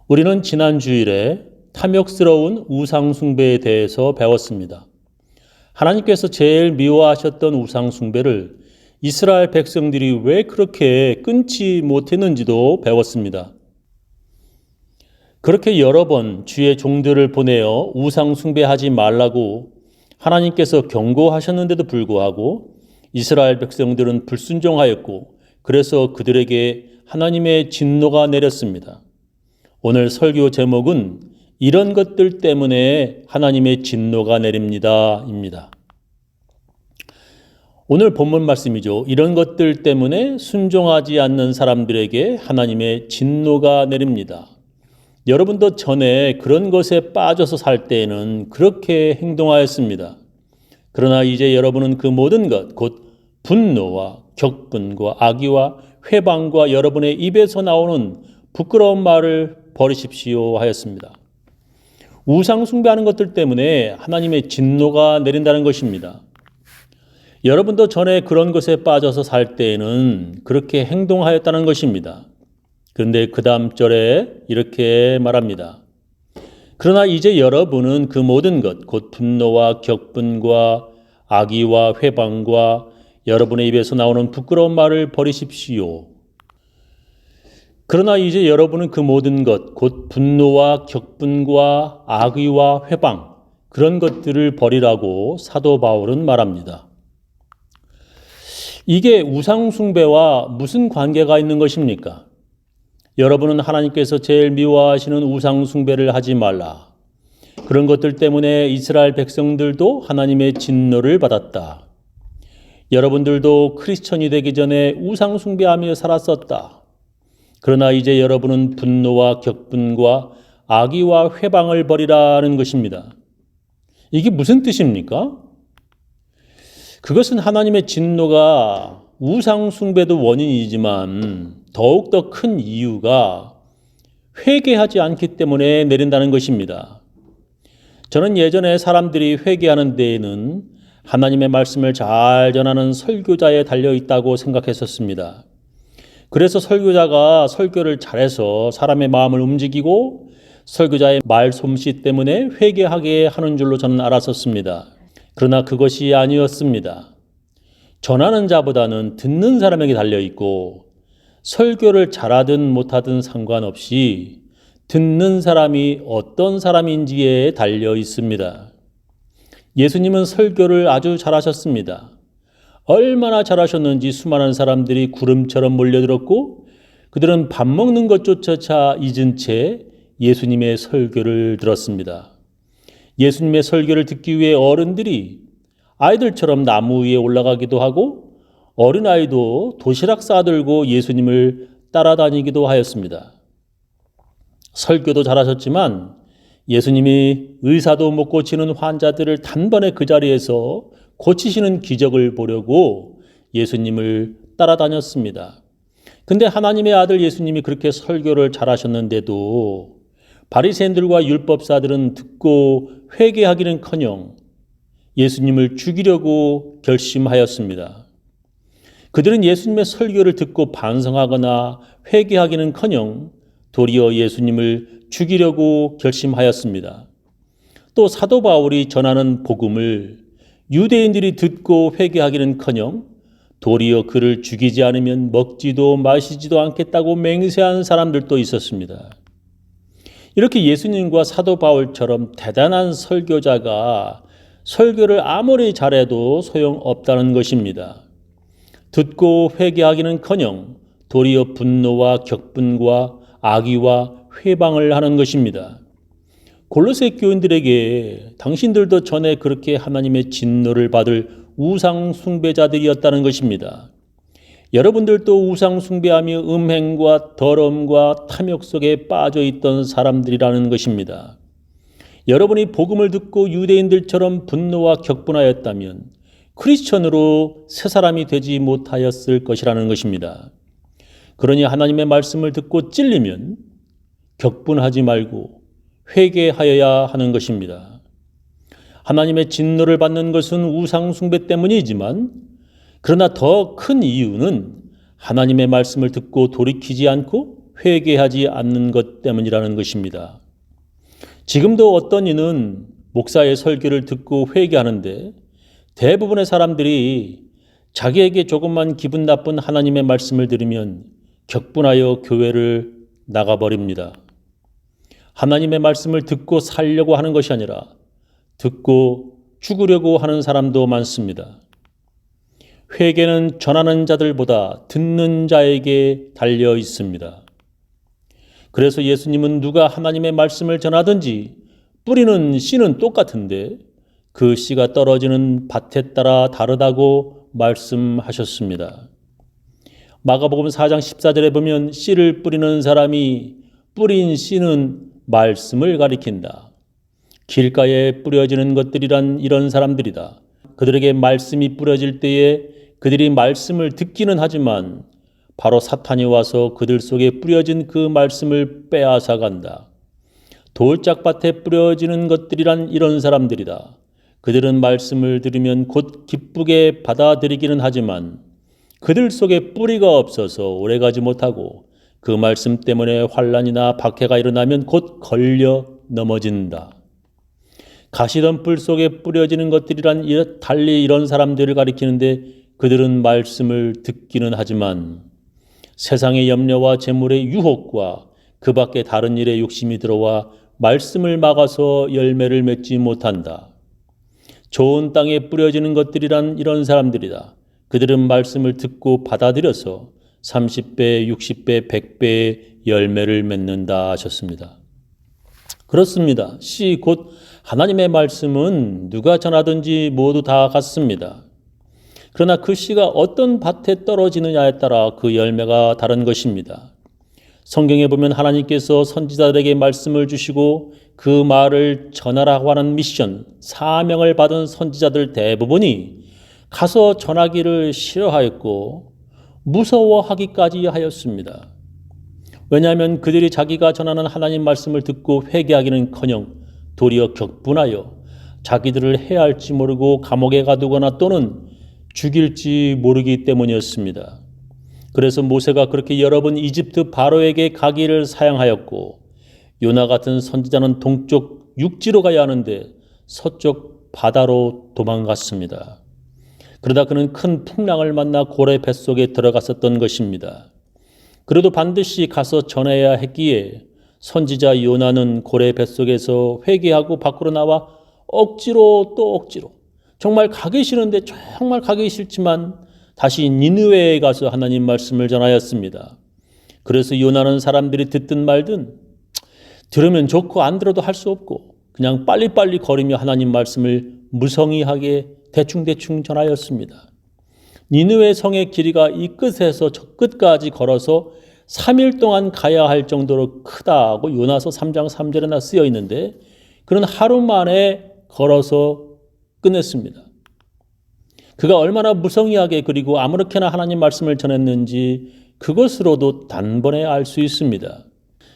우리는 지난 주일에 탐욕스러운 우상숭배에 대해서 배웠습니다. 하나님께서 제일 미워하셨던 우상숭배를 이스라엘 백성들이 왜 그렇게 끊지 못했는지도 배웠습니다. 그렇게 여러 번 주의 종들을 보내어 우상숭배하지 말라고 하나님께서 경고하셨는데도 불구하고 이스라엘 백성들은 불순종하였고 그래서 그들에게 하나님의 진노가 내렸습니다. 오늘 설교 제목은 이런 것들 때문에 하나님의 진노가 내립니다 입니다. 오늘 본문 말씀이죠. 이런 것들 때문에 순종하지 않는 사람들에게 하나님의 진노가 내립니다. 여러분도 전에 그런 것에 빠져서 살 때에는 그렇게 행동하였습니다. 그러나 이제 여러분은 그 모든 것, 곧 분노와 격분과 악의와 회방과 여러분의 입에서 나오는 부끄러운 말을 버리십시오 하였습니다. 우상 숭배하는 것들 때문에 하나님의 진노가 내린다는 것입니다. 여러분도 전에 그런 것에 빠져서 살 때에는 그렇게 행동하였다는 것입니다. 그런데 그 다음 절에 이렇게 말합니다. 그러나 이제 여러분은 그 모든 것, 곧 분노와 격분과 악의와 회방과 여러분의 입에서 나오는 부끄러운 말을 버리십시오. 그러나 이제 여러분은 그 모든 것, 곧 분노와 격분과 악의와 회방, 그런 것들을 버리라고 사도 바울은 말합니다. 이게 우상숭배와 무슨 관계가 있는 것입니까? 여러분은 하나님께서 제일 미워하시는 우상숭배를 하지 말라. 그런 것들 때문에 이스라엘 백성들도 하나님의 진노를 받았다. 여러분들도 크리스천이 되기 전에 우상숭배하며 살았었다. 그러나 이제 여러분은 분노와 격분과 악의와 회방을 버리라는 것입니다. 이게 무슨 뜻입니까? 그것은 하나님의 진노가 우상숭배도 원인이지만 더욱더 큰 이유가 회개하지 않기 때문에 내린다는 것입니다. 저는 예전에 사람들이 회개하는 데에는 하나님의 말씀을 잘 전하는 설교자에 달려있다고 생각했었습니다. 그래서 설교자가 설교를 잘해서 사람의 마음을 움직이고 설교자의 말솜씨 때문에 회개하게 하는 줄로 저는 알았었습니다. 그러나 그것이 아니었습니다. 전하는 자보다는 듣는 사람에게 달려있고 설교를 잘하든 못하든 상관없이 듣는 사람이 어떤 사람인지에 달려 있습니다. 예수님은 설교를 아주 잘하셨습니다. 얼마나 잘하셨는지 수많은 사람들이 구름처럼 몰려들었고 그들은 밥 먹는 것조차 잊은 채 예수님의 설교를 들었습니다. 예수님의 설교를 듣기 위해 어른들이 아이들처럼 나무 위에 올라가기도 하고 어린아이도 도시락 싸들고 예수님을 따라다니기도 하였습니다. 설교도 잘하셨지만 예수님이 의사도 못 고치는 환자들을 단번에 그 자리에서 고치시는 기적을 보려고 예수님을 따라다녔습니다. 근데 하나님의 아들 예수님이 그렇게 설교를 잘하셨는데도 바리새인들과 율법사들은 듣고 회개하기는커녕 예수님을 죽이려고 결심하였습니다. 그들은 예수님의 설교를 듣고 반성하거나 회개하기는커녕 도리어 예수님을 죽이려고 결심하였습니다. 또 사도 바울이 전하는 복음을 유대인들이 듣고 회개하기는커녕 도리어 그를 죽이지 않으면 먹지도 마시지도 않겠다고 맹세한 사람들도 있었습니다. 이렇게 예수님과 사도 바울처럼 대단한 설교자가 설교를 아무리 잘해도 소용없다는 것입니다. 듣고 회개하기는커녕 도리어 분노와 격분과 악의와 회방을 하는 것입니다. 골로새 교인들에게 당신들도 전에 그렇게 하나님의 진노를 받을 우상 숭배자들이었다는 것입니다. 여러분들도 우상 숭배하며 음행과 더러움과 탐욕 속에 빠져 있던 사람들이라는 것입니다. 여러분이 복음을 듣고 유대인들처럼 분노와 격분하였다면 크리스천으로 새 사람이 되지 못하였을 것이라는 것입니다. 그러니 하나님의 말씀을 듣고 찔리면 격분하지 말고 회개하여야 하는 것입니다. 하나님의 진노를 받는 것은 우상 숭배 때문이지만 그러나 더 큰 이유는 하나님의 말씀을 듣고 돌이키지 않고 회개하지 않는 것 때문이라는 것입니다. 지금도 어떤 이는 목사의 설교를 듣고 회개하는데 대부분의 사람들이 자기에게 조금만 기분 나쁜 하나님의 말씀을 들으면 격분하여 교회를 나가버립니다. 하나님의 말씀을 듣고 살려고 하는 것이 아니라 듣고 죽으려고 하는 사람도 많습니다. 회개는 전하는 자들보다 듣는 자에게 달려 있습니다. 그래서 예수님은 누가 하나님의 말씀을 전하든지 뿌리는 씨는 똑같은데 그 씨가 떨어지는 밭에 따라 다르다고 말씀하셨습니다. 마가복음 4장 14절에 보면 씨를 뿌리는 사람이 뿌린 씨는 말씀을 가리킨다. 길가에 뿌려지는 것들이란 이런 사람들이다. 그들에게 말씀이 뿌려질 때에 그들이 말씀을 듣기는 하지만 바로 사탄이 와서 그들 속에 뿌려진 그 말씀을 빼앗아 간다. 돌짝밭에 뿌려지는 것들이란 이런 사람들이다. 그들은 말씀을 들으면 곧 기쁘게 받아들이기는 하지만 그들 속에 뿌리가 없어서 오래가지 못하고 그 말씀 때문에 환난이나 박해가 일어나면 곧 걸려 넘어진다. 가시덤불 속에 뿌려지는 것들이란 달리 이런 사람들을 가리키는데 그들은 말씀을 듣기는 하지만 세상의 염려와 재물의 유혹과 그 밖에 다른 일에 욕심이 들어와 말씀을 막아서 열매를 맺지 못한다. 좋은 땅에 뿌려지는 것들이란 이런 사람들이다. 그들은 말씀을 듣고 받아들여서 30배, 60배, 100배의 열매를 맺는다 하셨습니다. 그렇습니다. 씨 곧 하나님의 말씀은 누가 전하든지 모두 다 같습니다. 그러나 그 씨가 어떤 밭에 떨어지느냐에 따라 그 열매가 다른 것입니다. 성경에 보면 하나님께서 선지자들에게 말씀을 주시고 그 말을 전하라고 하는 미션, 사명을 받은 선지자들 대부분이 가서 전하기를 싫어하였고 무서워하기까지 하였습니다. 왜냐하면 그들이 자기가 전하는 하나님 말씀을 듣고 회개하기는커녕 도리어 격분하여 자기들을 해할지 모르고 감옥에 가두거나 또는 죽일지 모르기 때문이었습니다. 그래서 모세가 그렇게 여러 번 이집트 바로에게 가기를 사양하였고 요나 같은 선지자는 동쪽 육지로 가야 하는데 서쪽 바다로 도망갔습니다. 그러다 그는 큰 풍랑을 만나 고래 뱃속에 들어갔었던 것입니다. 그래도 반드시 가서 전해야 했기에 선지자 요나는 고래 뱃속에서 회개하고 밖으로 나와 억지로 또 억지로 정말 가기 싫은데 정말 가기 싫지만 다시 니느웨에 가서 하나님 말씀을 전하였습니다. 그래서 요나는 사람들이 듣든 말든 들으면 좋고 안 들어도 할 수 없고 그냥 빨리빨리 걸으며 하나님 말씀을 무성의하게 대충대충 전하였습니다. 니느웨 성의 길이가 이 끝에서 저 끝까지 걸어서 3일 동안 가야 할 정도로 크다고 요나서 3장 3절에나 쓰여 있는데 그는 하루 만에 걸어서 끝냈습니다. 그가 얼마나 무성의하게 그리고 아무렇게나 하나님 말씀을 전했는지 그것으로도 단번에 알 수 있습니다.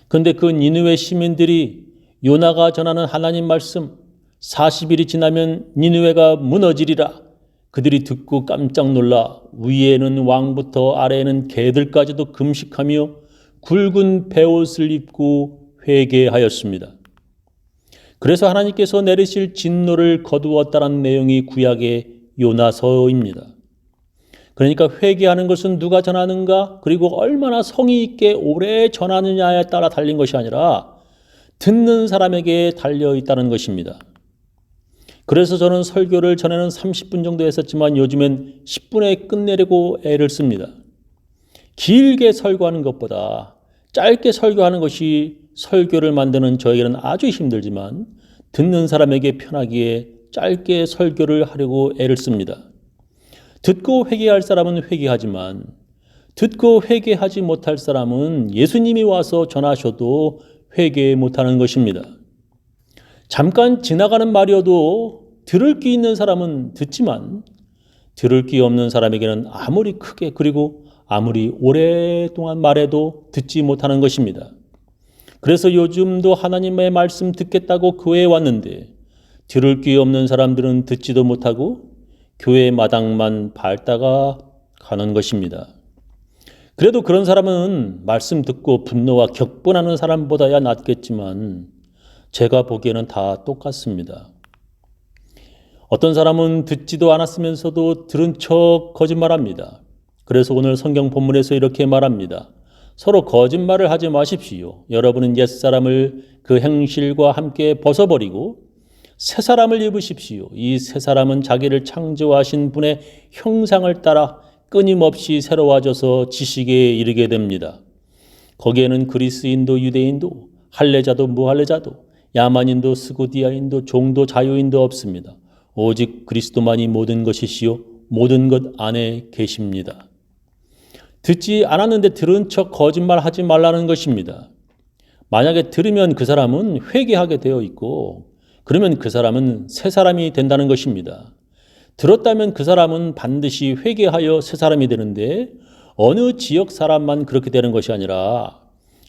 그런데 그 니느웨 시민들이 요나가 전하는 하나님 말씀 40일이 지나면 니느웨가 무너지리라 그들이 듣고 깜짝 놀라 위에는 왕부터 아래에는 개들까지도 금식하며 굵은 베옷을 입고 회개하였습니다. 그래서 하나님께서 내리실 진노를 거두었다는 내용이 구약의 요나서입니다. 그러니까 회개하는 것은 누가 전하는가 그리고 얼마나 성의 있게 오래 전하느냐에 따라 달린 것이 아니라 듣는 사람에게 달려 있다는 것입니다. 그래서 저는 설교를 전에는 30분 정도 했었지만 요즘엔 10분에 끝내려고 애를 씁니다. 길게 설교하는 것보다 짧게 설교하는 것이 설교를 만드는 저에게는 아주 힘들지만 듣는 사람에게 편하기에 짧게 설교를 하려고 애를 씁니다. 듣고 회개할 사람은 회개하지만 듣고 회개하지 못할 사람은 예수님이 와서 전하셔도 회개 못하는 것입니다. 잠깐 지나가는 말이어도 들을 귀 있는 사람은 듣지만 들을 귀 없는 사람에게는 아무리 크게 그리고 아무리 오랫동안 말해도 듣지 못하는 것입니다. 그래서 요즘도 하나님의 말씀 듣겠다고 교회에 왔는데 들을 귀 없는 사람들은 듣지도 못하고 교회 마당만 밟다가 가는 것입니다. 그래도 그런 사람은 말씀 듣고 분노와 격분하는 사람보다야 낫겠지만 제가 보기에는 다 똑같습니다. 어떤 사람은 듣지도 않았으면서도 들은 척 거짓말합니다. 그래서 오늘 성경 본문에서 이렇게 말합니다. 서로 거짓말을 하지 마십시오. 여러분은 옛사람을 그 행실과 함께 벗어버리고 새 사람을 입으십시오. 이 새 사람은 자기를 창조하신 분의 형상을 따라 끊임없이 새로워져서 지식에 이르게 됩니다. 거기에는 그리스인도 유대인도 할례자도 무할례자도 야만인도 스고디아인도 종도 자유인도 없습니다. 오직 그리스도만이 모든 것이시요 모든 것 안에 계십니다. 듣지 않았는데 들은 척 거짓말하지 말라는 것입니다. 만약에 들으면 그 사람은 회개하게 되어 있고 그러면 그 사람은 새 사람이 된다는 것입니다. 들었다면 그 사람은 반드시 회개하여 새 사람이 되는데 어느 지역 사람만 그렇게 되는 것이 아니라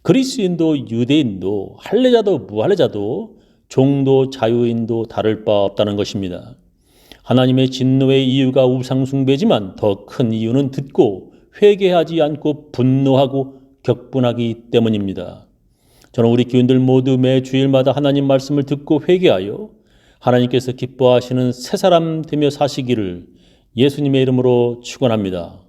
그리스인도 유대인도 할례자도 무할례자도 종도 자유인도 다를 바 없다는 것입니다. 하나님의 진노의 이유가 우상숭배지만 더 큰 이유는 듣고 회개하지 않고 분노하고 격분하기 때문입니다. 저는 우리 교인들 모두 매 주일마다 하나님 말씀을 듣고 회개하여 하나님께서 기뻐하시는 새 사람 되며 사시기를 예수님의 이름으로 축원합니다.